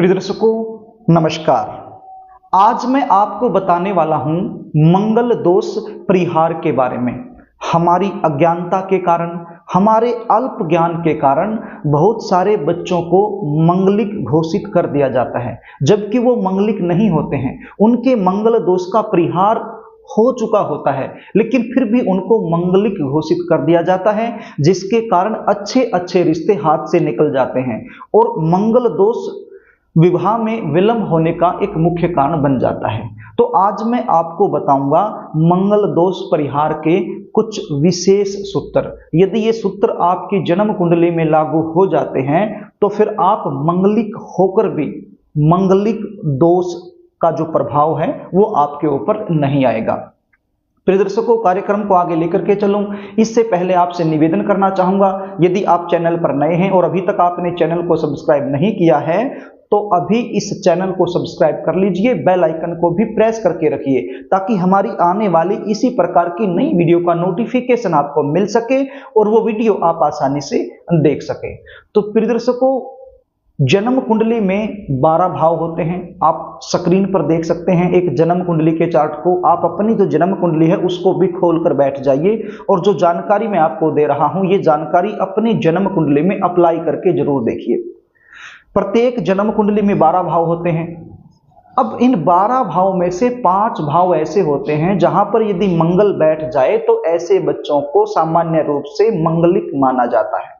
प्रिय दर्शकों नमस्कार। आज मैं आपको बताने वाला हूं मंगल दोष परिहार के बारे में। हमारी अज्ञानता के कारण, हमारे अल्प ज्ञान के कारण बहुत सारे बच्चों को मंगलिक घोषित कर दिया जाता है, जबकि वो मंगलिक नहीं होते हैं। उनके मंगल दोष का परिहार हो चुका होता है, लेकिन फिर भी उनको मंगलिक घोषित कर दिया जाता है, जिसके कारण अच्छे अच्छे रिश्ते हाथ से निकल जाते हैं और मंगल दोष विवाह में विलंब होने का एक मुख्य कारण बन जाता है। तो आज मैं आपको बताऊंगा मंगल दोष परिहार के कुछ विशेष सूत्र। यदि ये सूत्र आपकी जन्म कुंडली में लागू हो जाते हैं तो फिर आप मंगलिक होकर भी मंगलिक दोष का जो प्रभाव है वो आपके ऊपर नहीं आएगा। प्रिय दर्शकों, कार्यक्रम को आगे लेकर के चलूं इससे पहले आपसे निवेदन करना चाहूंगा, यदि आप चैनल पर नए हैं और अभी तक आपने चैनल को सब्सक्राइब नहीं किया है तो अभी इस चैनल को सब्सक्राइब कर लीजिए, बेल आइकन को भी प्रेस करके रखिए ताकि हमारी आने वाली इसी प्रकार की नई वीडियो का नोटिफिकेशन आपको मिल सके और वो वीडियो आप आसानी से देख सके। तो प्रिय दर्शकों, जन्म कुंडली में 12 भाव होते हैं। आप स्क्रीन पर देख सकते हैं एक जन्म कुंडली के चार्ट को। आप अपनी जो जन्म कुंडली है उसको भी खोलकर बैठ जाइए और जो जानकारी मैं आपको दे रहा हूं ये जानकारी अपनी जन्म कुंडली में अप्लाई करके जरूर देखिए। प्रत्येक जन्म कुंडली में 12 भाव होते हैं। अब इन 12 भाव में से 5 भाव ऐसे होते हैं जहां पर यदि मंगल बैठ जाए तो ऐसे बच्चों को सामान्य रूप से मंगलिक माना जाता है।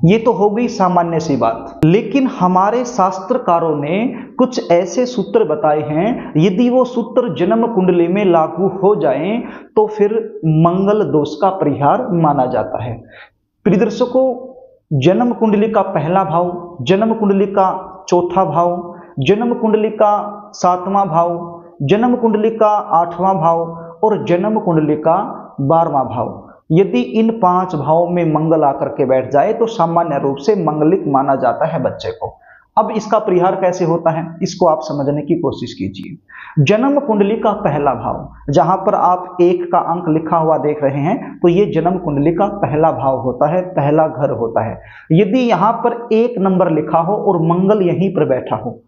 ये तो हो गई सामान्य सी बात, लेकिन हमारे शास्त्रकारों ने कुछ ऐसे सूत्र बताए हैं, यदि वो सूत्र जन्म कुंडली में लागू हो जाएं तो फिर मंगल दोष का परिहार माना जाता है। प्रिय दर्शकों, जन्म कुंडली का पहला भाव, जन्म कुंडली का चौथा भाव, जन्म कुंडली का 7वां भाव, जन्म कुंडली का 8वां भाव और जन्म कुंडली का 12वां भाव, यदि इन 5 भावों में मंगल आकर के बैठ जाए तो सामान्य रूप से मंगलिक माना जाता है बच्चे को। अब इसका परिहार कैसे होता है इसको आप समझने की कोशिश कीजिए। जन्म कुंडली का पहला भाव, जहां पर आप 1 का अंक लिखा हुआ देख रहे हैं तो ये जन्म कुंडली का पहला भाव होता है, पहला घर होता है। यदि यहां पर 1 नंबर लिखा हो और मंगल यहीं पर बैठा हो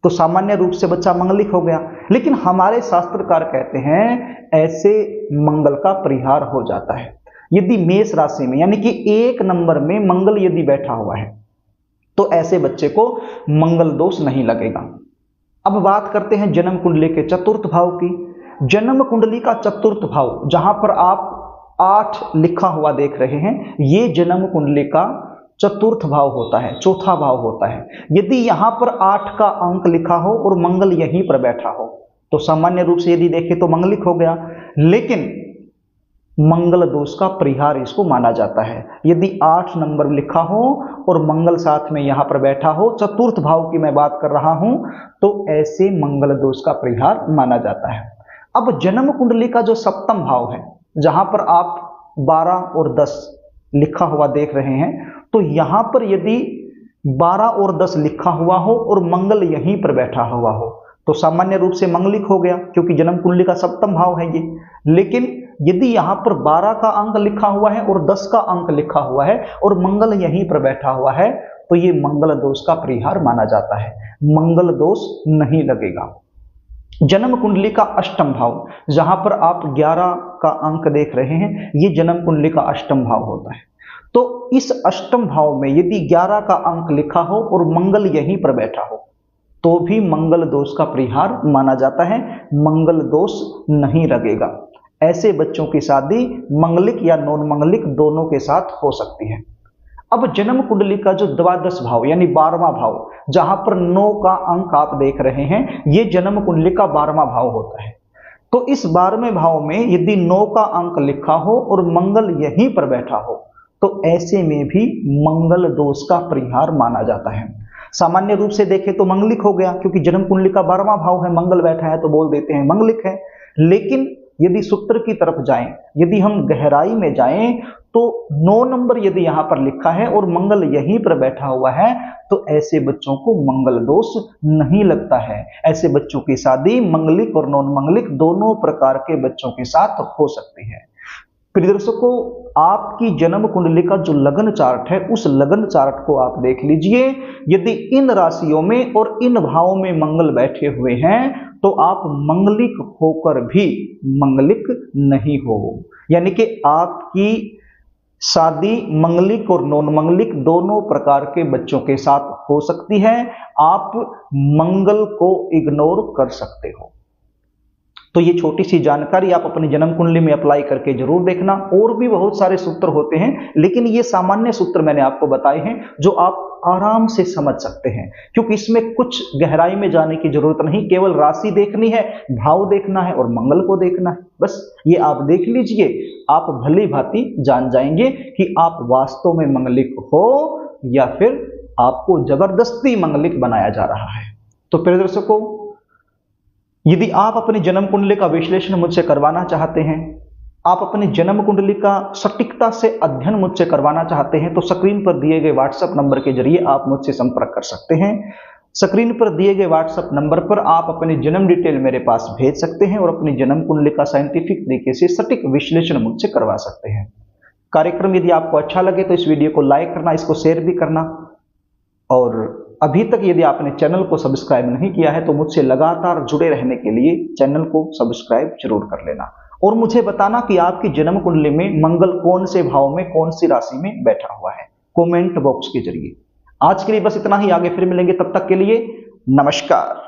तो सामान्य रूप से बच्चा मंगलिक हो गया, लेकिन हमारे शास्त्रकार कहते हैं ऐसे मंगल का परिहार हो जाता है यदि मेष राशि में यानी कि 1 नंबर में मंगल यदि बैठा हुआ है तो ऐसे बच्चे को मंगल दोष नहीं लगेगा। अब बात करते हैं जन्म कुंडली के चतुर्थ भाव की। जन्म कुंडली का चतुर्थ भाव, जहां पर आप 8 लिखा हुआ देख रहे हैं, ये जन्म कुंडली का चतुर्थ भाव होता है, चौथा भाव होता है। यदि यहां पर 8 का अंक लिखा हो और मंगल यहीं पर बैठा हो तो सामान्य रूप से यदि देखें तो मंगलिक हो गया, लेकिन मंगल दोष का परिहार इसको माना जाता है। यदि 8 नंबर लिखा हो और मंगल साथ में यहां पर बैठा हो, चतुर्थ भाव की मैं बात कर रहा हूं, तो ऐसे मंगल दोष का परिहार माना जाता है। अब जन्म कुंडली का जो 7वां भाव है, जहां पर आप 12 और 10 लिखा हुआ देख रहे हैं, तो यहां पर यदि 12 और 10 लिखा हुआ हो और मंगल यहीं पर बैठा हुआ हो तो सामान्य रूप से मंगलिक हो गया, क्योंकि जन्म कुंडली का 7वां भाव है ये। लेकिन यदि यहां पर 12 का अंक लिखा हुआ है और 10 का अंक लिखा हुआ है और मंगल यहीं पर बैठा हुआ है तो ये मंगल दोष का परिहार माना जाता है, मंगल दोष नहीं लगेगा। जन्म कुंडली का 8वां भाव, जहां पर आप 11 का अंक देख रहे हैं, ये जन्म कुंडली का 8वां भाव होता है। तो इस 8वें भाव में यदि 11 का अंक लिखा हो और मंगल यहीं पर बैठा हो तो भी मंगल दोष का परिहार माना जाता है, मंगल दोष नहीं लगेगा। ऐसे बच्चों की शादी मंगलिक या नॉन मंगलिक दोनों के साथ हो सकती है। अब जन्म कुंडली का जो 12वां भाव यानी 12वां भाव, जहां पर 9 का अंक आप देख रहे हैं, ये जन्म कुंडली का 12वां भाव होता है। तो इस 12वें भाव में यदि 9 का अंक लिखा हो और मंगल यहीं पर बैठा हो तो ऐसे में भी मंगल दोष का परिहार माना जाता है। सामान्य रूप से देखें तो मंगलिक हो गया, क्योंकि जन्म कुंडली का 12वां भाव है, मंगल बैठा है तो बोल देते हैं मंगलिक है। लेकिन यदि सूत्र की तरफ जाएं, यदि हम गहराई में जाएं तो 9 नंबर यदि यहां पर लिखा है और मंगल यहीं पर बैठा हुआ है तो ऐसे बच्चों को मंगल दोष नहीं लगता है। ऐसे बच्चों की शादी मंगलिक और नॉन मंगलिक दोनों प्रकार के बच्चों के साथ हो सकती है। प्रिय दर्शकों, आपकी जन्म कुंडली का जो लग्न चार्ट है, उस लग्न चार्ट को आप देख लीजिए। यदि इन राशियों में और इन भावों में मंगल बैठे हुए हैं तो आप मंगलिक होकर भी मंगलिक नहीं हो, यानी कि आपकी शादी मंगलिक और नॉन मंगलिक दोनों प्रकार के बच्चों के साथ हो सकती है। आप मंगल को इग्नोर कर सकते हो। तो ये छोटी सी जानकारी आप अपनी जन्म कुंडली में अप्लाई करके जरूर देखना। और भी बहुत सारे सूत्र होते हैं, लेकिन ये सामान्य सूत्र मैंने आपको बताए हैं जो आप आराम से समझ सकते हैं, क्योंकि इसमें कुछ गहराई में जाने की जरूरत नहीं। केवल राशि देखनी है, भाव देखना है और मंगल को देखना है, बस ये आप देख लीजिए। आप भली भांति जान जाएंगे कि आप वास्तव में मंगलिक हो या फिर आपको जबरदस्ती मंगलिक बनाया जा रहा है। तो प्रिय दर्शकों, यदि आप अपनी जन्म कुंडली का विश्लेषण मुझसे करवाना चाहते हैं, आप अपनी जन्म कुंडली का सटीकता से अध्ययन मुझसे करवाना चाहते हैं, तो स्क्रीन पर दिए गए व्हाट्सएप नंबर के जरिए आप मुझसे संपर्क कर सकते हैं। स्क्रीन पर दिए गए व्हाट्सएप नंबर पर आप अपनी जन्म डिटेल मेरे पास भेज सकते हैं और अपनी जन्म कुंडली का साइंटिफिक तरीके से सटीक विश्लेषण मुझसे करवा सकते हैं। कार्यक्रम यदि आपको अच्छा लगे तो इस वीडियो को लाइक करना, इसको शेयर भी करना, और अभी तक यदि आपने चैनल को सब्सक्राइब नहीं किया है तो मुझसे लगातार जुड़े रहने के लिए चैनल को सब्सक्राइब जरूर कर लेना। और मुझे बताना कि आपकी जन्म कुंडली में मंगल कौन से भाव में, कौन सी राशि में बैठा हुआ है, कमेंट बॉक्स के जरिए। आज के लिए बस इतना ही, आगे फिर मिलेंगे, तब तक के लिए नमस्कार।